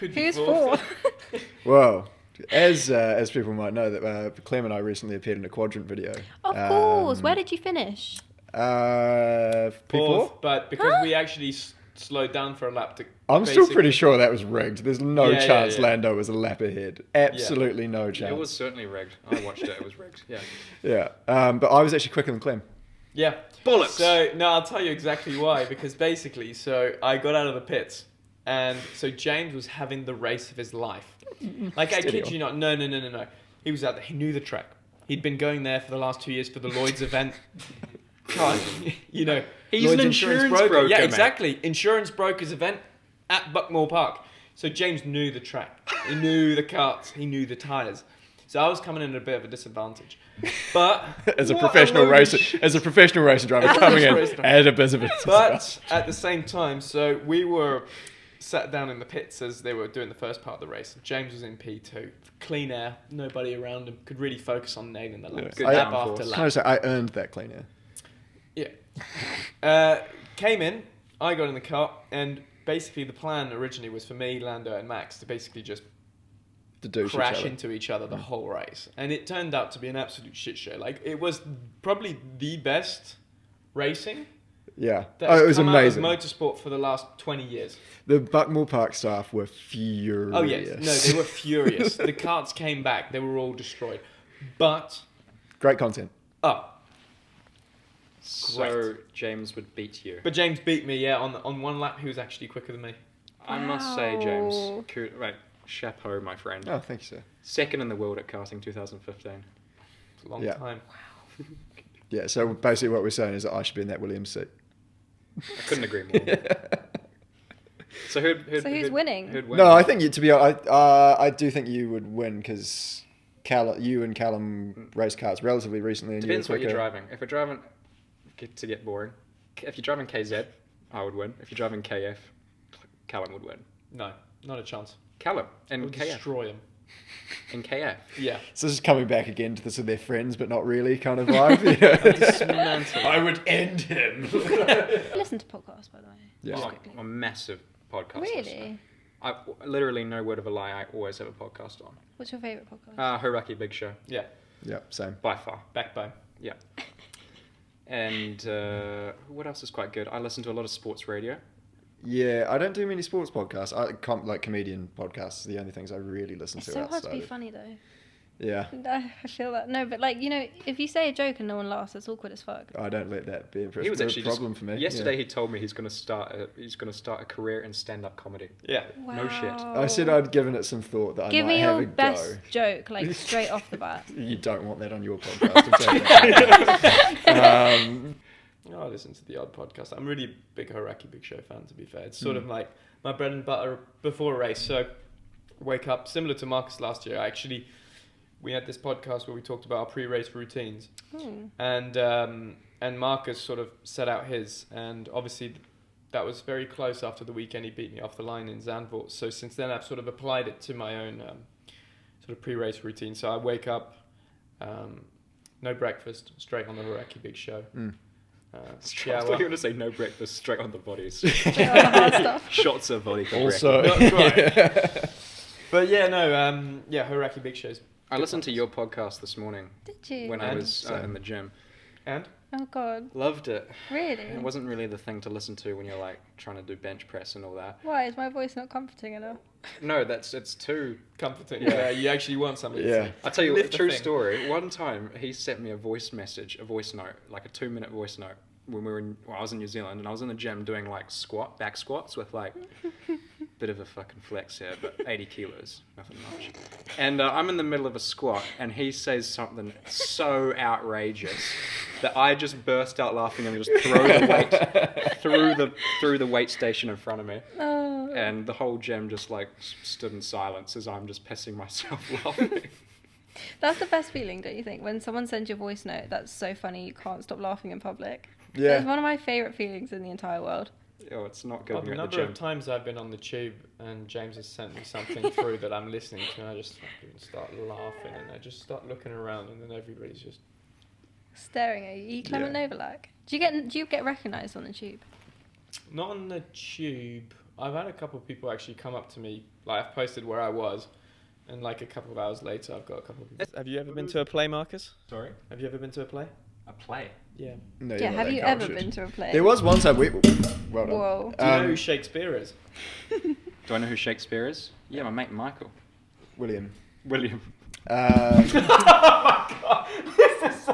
Who's 4th? Well, as people might know, that Clement and I recently appeared in a quadrant video. Of course. Where did you finish? P4? Fourth, but because we actually slowed down for a lap to... I'm still pretty sure that was rigged. There's no chance yeah. Lando was a lap ahead. Absolutely no chance. It was certainly rigged. I watched it. It was rigged. Yeah. Yeah. But I was actually quicker than Clem. Yeah. Bollocks. So, no, I'll tell you exactly why. Because basically, so I got out of the pits. And so James was having the race of his life. Like, I kid you not. No. He was out there. He knew the track. He'd been going there for the last 2 years for the Lloyd's event. God, He's Lloyd's an insurance broker. Yeah, mate. exactly. Insurance brokers event at Buckmore Park. So James knew the track. He knew the karts. He knew the tyres. So I was coming in at a bit of a disadvantage. But as a professional racer driver coming in at a bit of a disadvantage. But at the same time, so we were sat down in the pits as they were doing the first part of the race. James was in P2. Clean air, nobody around him. Could really focus on nailing the laps. Good Lap downforce. after lap. Can I say, I earned that clean air. Yeah. Came in, I got in the car, and basically the plan originally was for me, Lando, and Max to basically just crash into each other the whole race. And it turned out to be an absolute shit show. Like, it was probably the best racing Yeah. that It has was come amazing. out of motorsport for the last 20 years. The Buckmore Park staff were furious. Oh, yes. No, they were furious. The karts came back. They were all destroyed. But... Great content. Oh. So James would beat you. But James beat me, yeah. On one lap, he was actually quicker than me. I must say, James, right, chapeau, my friend. Oh, thank you, sir. 2nd in the world at karting 2015. It's a long Yeah. time. Yeah, so basically what we're saying is that I should be in that Williams seat. I couldn't agree more. So who's winning? Who'd win? No, I think I do think you would win because you and Callum raced karts relatively recently. And Depends you were what you're quicker. driving. If you're driving to get boring, if you're driving KZ, I would win. If you're driving KF, Callum would win. No, not a chance. Callum I and would KF. destroy him. In KF. Yeah. So this is coming back again to this with their friends, but not really kind of vibe. Dismantle. I would end him. Listen to podcasts, by the way. Yeah. Just I'm quickly. a massive podcast Really? listener. I literally, no word of a lie, I always have a podcast on. What's your favourite podcast? Hiraki Big Show, Yeah. Yeah, same. by far. Backbone. Yeah. And what else is quite good? I listen to a lot of sports radio. Yeah, I don't do many sports podcasts. Like comedian podcasts are the only things I really listen It's to. so hard to outside be of- funny, though. Yeah, I feel that. No, but like, if you say a joke and no one laughs, it's awkward as fuck. I don't let that be He was a actually problem for me. Yesterday, Yeah. he told me he's going to start a career in stand-up comedy. Yeah. Wow. No shit. I said I'd given it some thought that Give I might me have your a best go. joke, like straight off the bat. You don't want that on your podcast. I'm saying that. I listen to the odd podcast. I'm really a big Hiraki Big Show fan, to be fair. It's sort of like my bread and butter before a race. So wake up, similar to Marcus last year. We had this podcast where we talked about our pre-race routines. And Marcus sort of set out his, and obviously that was very close after the weekend he beat me off the line in Zandvoort. So since then I've sort of applied it to my own sort of pre-race routine. So I wake up, no breakfast, straight on the Hiraki Big Show. I thought Shower. you were going to say no breakfast, straight on the bodies. Straight on the hard stuff. Shots of vodka. Also, Not quite. But yeah, Hiraki Big Shows. I listened to your podcast this morning Did you? when I And was in the gym. And Oh God. Loved it. Really? It wasn't really the thing to listen to when you're like trying to do bench press and all that. Why is my voice not comforting enough? No, it's too Comforting. Yeah. Yeah, you actually want somebody Yeah. to I'll tell you lift a the true thing. story. One time he sent me a voice note, like a 2-minute voice note when I was in New Zealand, and I was in the gym doing like back squats with like bit of a fucking flex here, but 80 kilos, nothing much. And I'm in the middle of a squat, and he says something so outrageous that I just burst out laughing and just throw the weight through the weight station in front of me. Oh. And the whole gym just like stood in silence as I'm just pissing myself laughing. That's the best feeling, don't you think? When someone sends you a voice note that's so funny you can't stop laughing in public. Yeah. It's one of my favourite feelings in the entire world. Oh, it's not good Oh, when the you're at the number of gym. times I've been on the tube and James has sent me something through that I'm listening to, and I just fucking start laughing, and I just start looking around, and then everybody's just Staring at you. You Clement Novalak. Do you get recognised on the tube? not on the tube. I've had a couple of people actually come up to me, like I've posted where I was, and like a couple of hours later, I've got a couple of people. Have you ever been to a play, Marcus? Sorry? Have you ever been to a play? A play? Yeah. No, Yeah, you're not have that you ever cultured. been to a play? There was one time well done. Whoa. Do you know who Shakespeare is? Do I know who Shakespeare is? Yeah, my mate Michael. William. William. Oh my god, this is so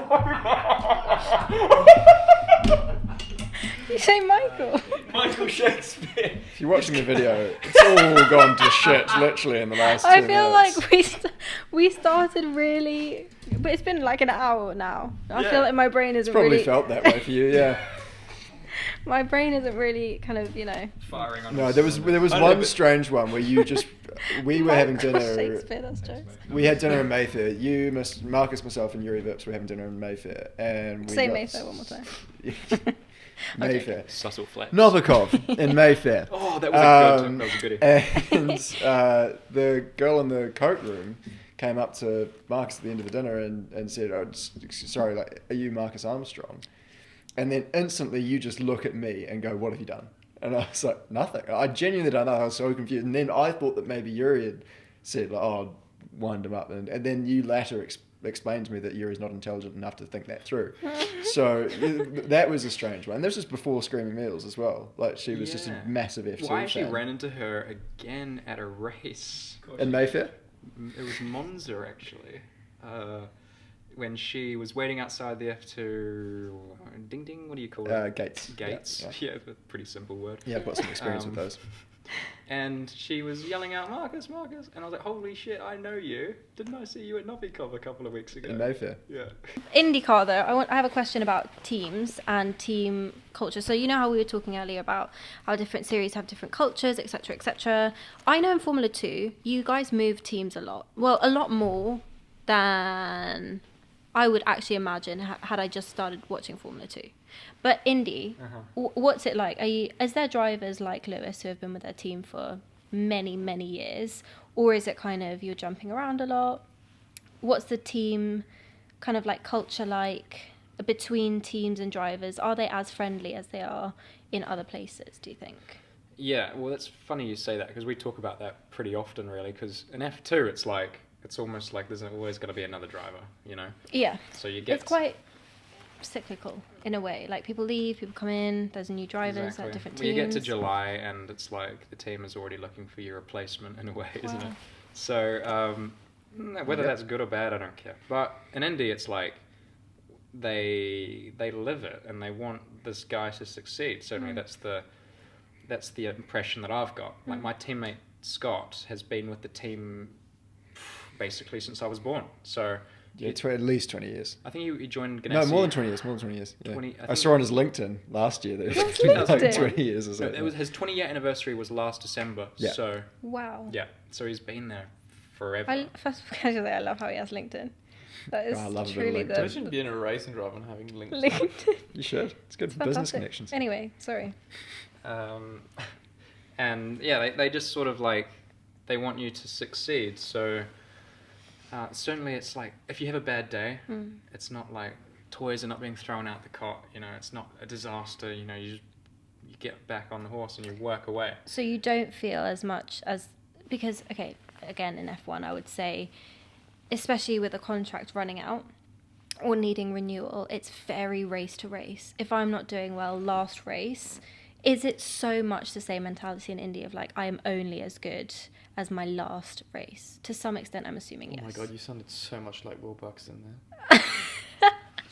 You say Michael? Michael Shakespeare. If you're watching the video, it's all gone to shit literally in the last 2 I minutes. feel like we started really, but it's been like an hour now. I Yeah. feel like my brain It's isn't probably really. felt that way for you, yeah. My brain isn't really kind of, Firing on No, there was I know, one but- strange one where you just we were having Michael dinner. Shakespeare, that's jokes. We had dinner in Mayfair. You, Marcus, myself, and Yuri Vips were having dinner in Mayfair, and we Say got Mayfair one more time. Mayfair. Subtle flex. Novikov in Mayfair. Oh, that was a goodie. And the girl in the coat room came up to Marcus at the end of the dinner and said, "Oh, sorry, like, are you Marcus Armstrong?" And then instantly you just look at me and go, "What have you done?" And I was like, "Nothing." I genuinely don't know. I was so confused. And then I thought that maybe Yuri had said, like, "Oh, wind him up." And then you later explained to me that Yuri's not intelligent enough to think that through. So that was a strange one. And this was before Screaming Meals as well. Like, she was just a Yeah. massive F2 Well, I actually fan. ran into her again at a race. In Mayfair? It was Monza, actually. When she was waiting outside the F2... Ding ding, what do you call it? Gates. Gates. Yeah. Yeah, a pretty simple word. Yeah, I've got some experience with those. And she was yelling out, Marcus, Marcus. And I was like, holy shit, I know you. Didn't I see you at Novikov a couple of weeks ago? In Mayfair. Yeah. IndyCar though, I have a question about teams and team culture. So you know how we were talking earlier about how different series have different cultures, etc., etc. I know in Formula 2, you guys move teams a lot. Well, a lot more than I would actually imagine had I just started watching Formula 2. But Indy, what's it like? Is there drivers like Lewis who have been with their team for many, many years? Or is it kind of you're jumping around a lot? What's the team kind of like culture like between teams and drivers? Are they as friendly as they are in other places, do you think? Yeah, well, it's funny you say that because we talk about that pretty often, really. Because in F2, it's almost like there's always going to be another driver, you know? Yeah. So you get... It's quite cyclical in a way. Like people leave, people come in, there's new drivers at different When teams. you get to July and it's like the team is already looking for your replacement in a way, isn't Wow. it? So whether that's good or bad, I don't care. But in Indy, it's like they live it and they want this guy to succeed. Certainly, that's the impression that I've got. Like my teammate Scott has been with the team basically since I was born. So Yeah, at least 20 years. I think he joined Ganassi. No, more than 20 years. More than 20 years. Yeah. 20 I I think- saw on his LinkedIn last year that it What's was like LinkedIn? 20 years or No, something. it was his 20-year anniversary was last December. Yeah. So Wow. yeah, so he's been there forever. First of all, I love how he has LinkedIn. That is Oh, I love a bit of truly LinkedIn. the Imagine being a racing driver and having links. LinkedIn. You should. It's good for business Fantastic. connections. Anyway, sorry. And yeah, they just sort of like they want you to succeed. So certainly, it's like if you have a bad day, it's not like toys are not being thrown out the cot. You know, it's not a disaster. You know, you get back on the horse and you work away. So you don't feel as much as because okay, again in F1, I would say, especially with the contract running out, or needing renewal, it's very race to race. If I'm not doing well last race, is it so much the same mentality in Indy of like, I am only as good as my last race? To some extent, I'm assuming yes. Oh my god, you sounded so much like Will Buxton there.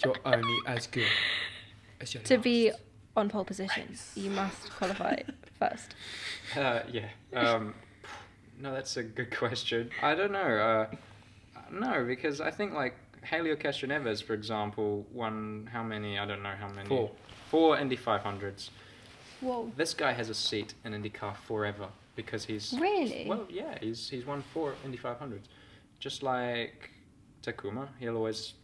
You're only as good as your To last. be on pole position, you must qualify first. No, that's a good question. I don't know. No, because I think like Helio Castroneves, for example, won how many? I don't know how many. 4 Indy 500s. Whoa. This guy has a seat in IndyCar forever because he's... Really? Well, yeah, he's won 4 Indy 500s. Just like Takuma, he'll always...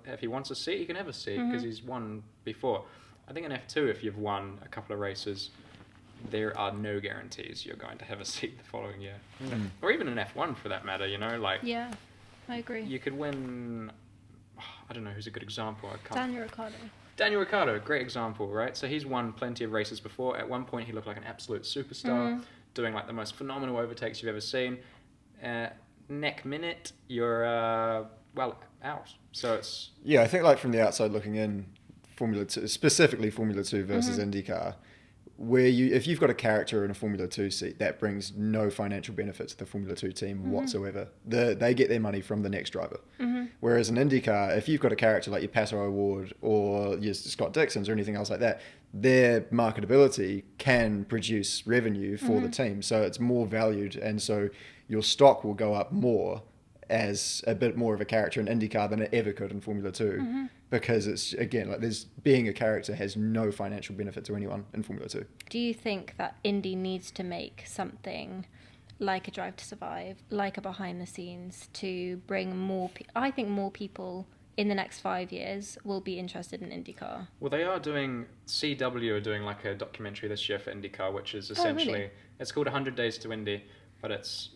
If he wants a seat, he can have a seat because he's won before. I think in F2, if you've won a couple of races, there are no guarantees you're going to have a seat the following year. Or even in F1 for that matter, you know, like... Yeah, I agree. You could win... I don't know who's a good example. Daniel Ricciardo, great example, right? So he's won plenty of races before. At one point, he looked like an absolute superstar, doing like the most phenomenal overtakes you've ever seen. Neck minute, you're, out. So it's... Yeah, I think like from the outside looking in, Formula 2, specifically Formula 2 versus IndyCar, where if you've got a character in a Formula 2 seat, that brings no financial benefit to the Formula 2 team whatsoever. They get their money from the next driver. Whereas in IndyCar, if you've got a character like your Pato O'Ward or your Scott Dixon's or anything else like that, their marketability can produce revenue for the team. So it's more valued, and so your stock will go up more as a bit more of a character in IndyCar than it ever could in Formula 2. Because it's, again, like being a character has no financial benefit to anyone in Formula 2. Do you think that Indy needs to make something like a Drive to Survive, like a behind the scenes, to bring more... I think more people in the next 5 years will be interested in IndyCar. Well, they are doing... CW are doing like a documentary this year for IndyCar, which is essentially... really? It's called 100 Days to Indy, but it's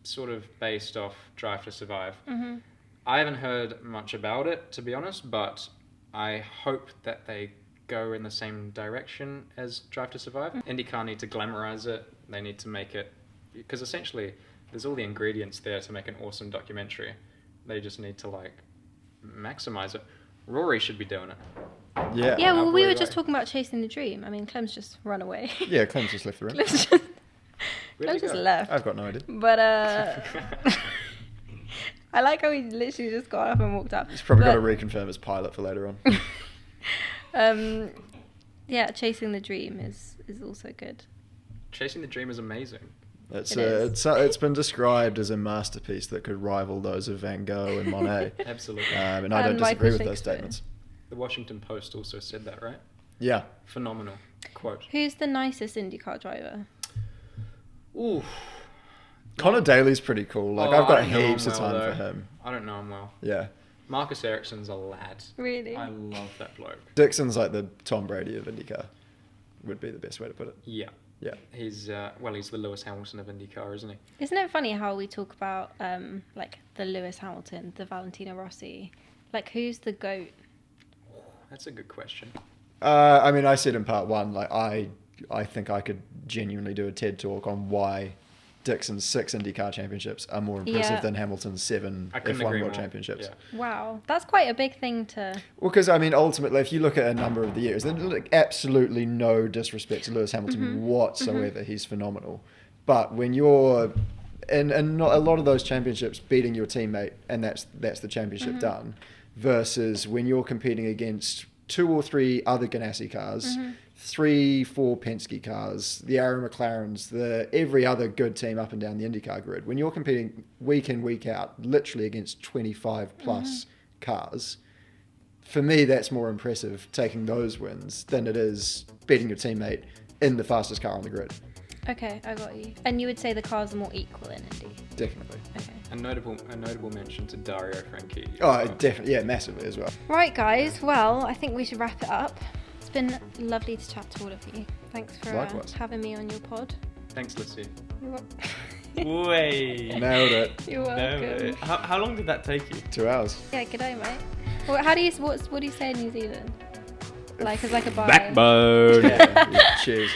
sort of based off Drive to Survive. I haven't heard much about it, to be honest, but I hope that they go in the same direction as Drive to Survive. IndyCar need to glamorize it. They need to make it... Because essentially, there's all the ingredients there to make an awesome documentary. They just need to, like, maximize it. Rory should be doing it. Yeah. Yeah, well, we were Right. just talking about chasing the dream. I mean, Clem's just run away. Yeah, Clem's just left the room. Where'd Clem he just go? left. I've got no idea. But, I like how he literally just got up and walked out. He's probably got to reconfirm his pilot for later on. Yeah, chasing the dream is also good. Chasing the Dream is amazing. It's been described as a masterpiece that could rival those of Van Gogh and Monet. Absolutely. And I don't And disagree Michael with those Shakespeare. statements. The Washington Post also said that, right? Yeah. Phenomenal quote. Who's the nicest IndyCar driver? Ooh. Connor Daly's pretty cool. Like, Oh, I've got I don't know him heaps of well, time though. for him. I don't know him well. Yeah. Marcus Ericsson's a lad. Really? I love that bloke. Dixon's like the Tom Brady of IndyCar, would be the best way to put it. Yeah. Yeah. He's he's the Lewis Hamilton of IndyCar, isn't he? Isn't it funny how we talk about like the Lewis Hamilton, the Valentino Rossi? Like, who's the GOAT? That's a good question. I mean, I said in part one, like, I think I could genuinely do a TED talk on why Dixon's 6 IndyCar championships are more impressive Yeah. than Hamilton's 7 I couldn't F1 agree World more. Championships. Yeah. Wow, that's quite a big thing to... Well, because, I mean, ultimately, if you look at a number of the years, there's like absolutely no disrespect to Lewis Hamilton whatsoever. He's phenomenal. But when you're... And not a lot of those championships beating your teammate, and that's the championship done, versus when you're competing against 2 or 3 other Ganassi cars, 3, 4 Penske cars, the Arrow McLarens, every other good team up and down the IndyCar grid. When you're competing week in, week out, literally against 25 plus cars, for me, that's more impressive, taking those wins, than it is beating your teammate in the fastest car on the grid. Okay, I got you. And you would say the cars are more equal in Indy? Definitely. Okay. A notable mention to Dario Franchitti. Oh, definitely. Yeah, massively as well. Right, guys. Well, I think we should wrap it up. It's been lovely to chat to all of you. Thanks for Likewise. having me on your pod. Thanks, Lissie. You're Way. Nailed it. welcome. How long did that take you? 2 hours. Yeah, g'day, mate. Well, what do you say in New Zealand? Like, as like a bio? Backbone. Yeah, cheers.